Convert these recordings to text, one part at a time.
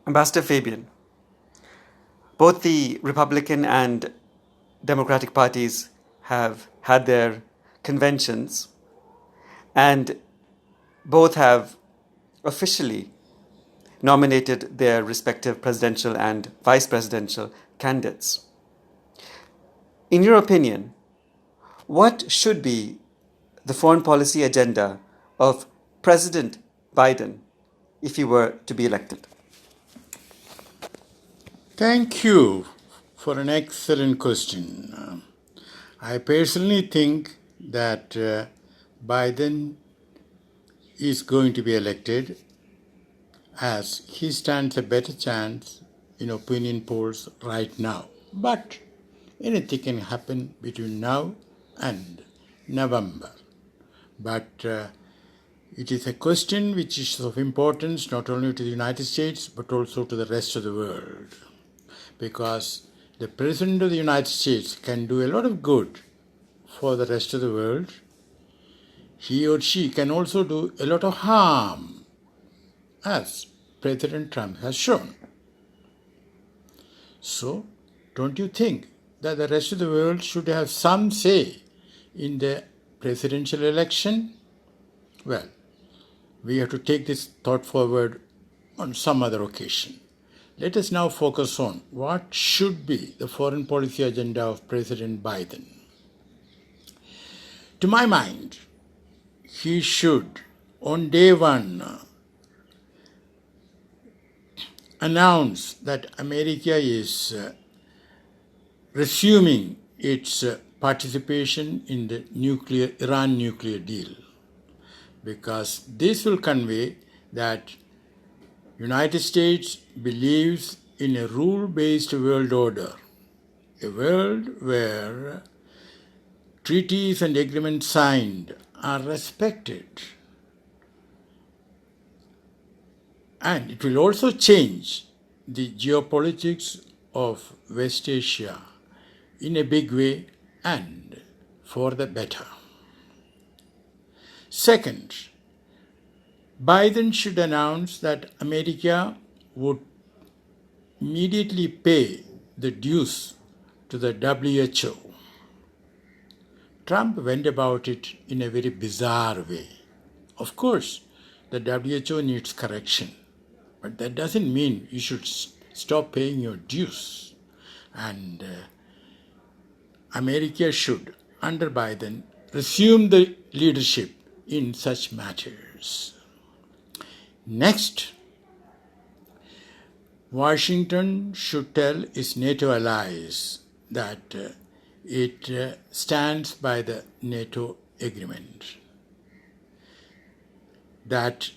Ambassador Fabian, both the Republican and Democratic parties have had their conventions, and both have officially nominated their respective presidential and vice presidential candidates. In your opinion, what should be the foreign policy agenda of President Biden if he were to be elected? Thank you for an excellent question. I personally think that Biden is going to be elected as he stands a better chance in opinion polls right now. But anything can happen between now and November. But it is a question which is of importance not only to the United States but also to the rest of the world. Because the President of the United States can do a lot of good for the rest of the world. He or she can also do a lot of harm, as President Trump has shown. So, don't you think that the rest of the world should have some say in the presidential election? Well, we have to take this thought forward on some other occasion. Let us now focus on what should be the foreign policy agenda of President Biden. To my mind, he should, on day one, announce that America is resuming its participation in the Iran nuclear deal, because this will convey that United States believes in a rule-based world order, a world where treaties and agreements signed are respected. And it will also change the geopolitics of West Asia in a big way and for the better. Second, Biden should announce that America would immediately pay the dues to the WHO. Trump went about it in a very bizarre way. Of course, the WHO needs correction, but that doesn't mean you should stop paying your dues. And America should, under Biden, resume the leadership in such matters. Next, Washington should tell its NATO allies that it stands by the NATO agreement, that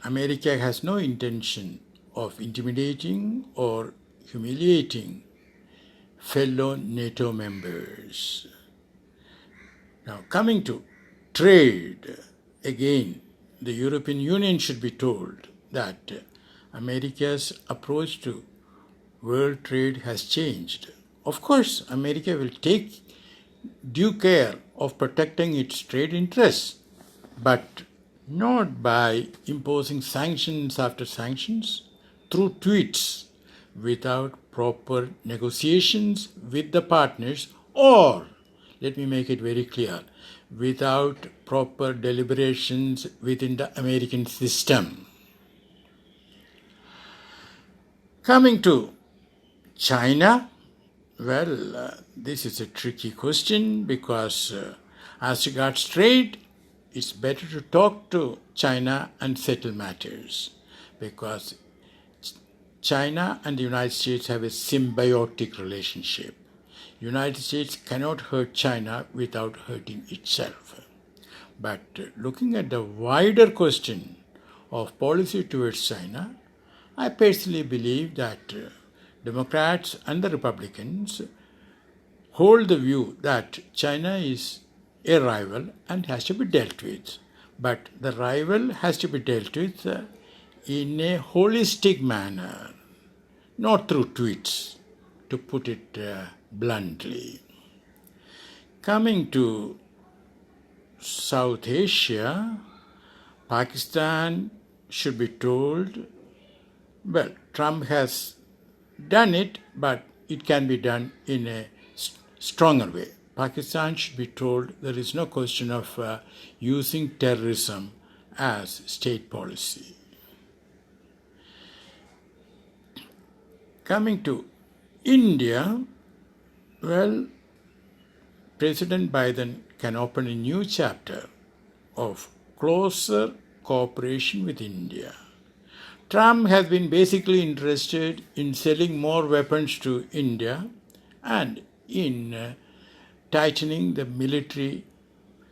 America has no intention of intimidating or humiliating fellow NATO members. Now, coming to trade, again, the European Union should be told that America's approach to world trade has changed. Of course, America will take due care of protecting its trade interests, but not by imposing sanctions after sanctions through tweets without proper negotiations with the partners, or, let me make it very clear, without proper deliberations within the American system. Coming to China, well, this is a tricky question because as regards trade, it's better to talk to China and settle matters, because China and the United States have a symbiotic relationship. United States cannot hurt China without hurting itself. But looking at the wider question of policy towards China, I personally believe that Democrats and the Republicans hold the view that China is a rival and has to be dealt with. But the rival has to be dealt with in a holistic manner, not through tweets, to put it bluntly. Coming to South Asia, Pakistan should be told Well, Trump has done it, but it can be done in a stronger way. Pakistan should be told there is no question of using terrorism as state policy. Coming to India, well, President Biden can open a new chapter of closer cooperation with India. Trump has been basically interested in selling more weapons to India and in tightening the military,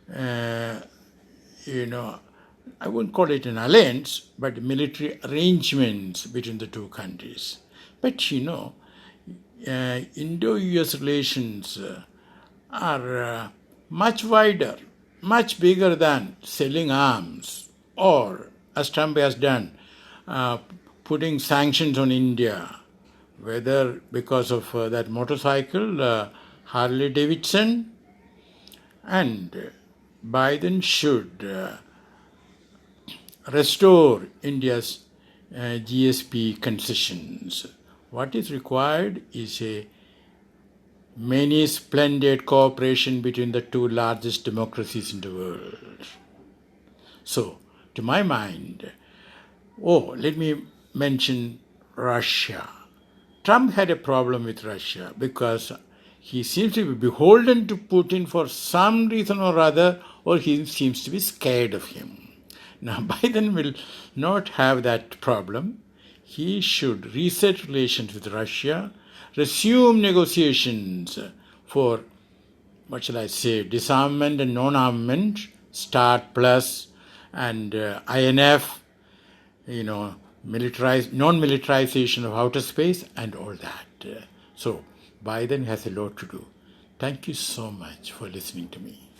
I wouldn't call it an alliance, but military arrangements between the two countries. But Indo-US relations are much wider, much bigger than selling arms or, as Trump has done, putting sanctions on India, whether because of that motorcycle, Harley Davidson, and Biden should restore India's GSP concessions. What is required is a many splendid cooperation between the two largest democracies in the world. So, to my mind, let me mention Russia. Trump had a problem with Russia because he seems to be beholden to Putin for some reason or other, or he seems to be scared of him. Now, Biden will not have that problem. He should reset relations with Russia, resume negotiations for, disarmament and non-armament, START Plus and INF, non-militarization of outer space and all that. So Biden has a lot to do. Thank you so much for listening to me.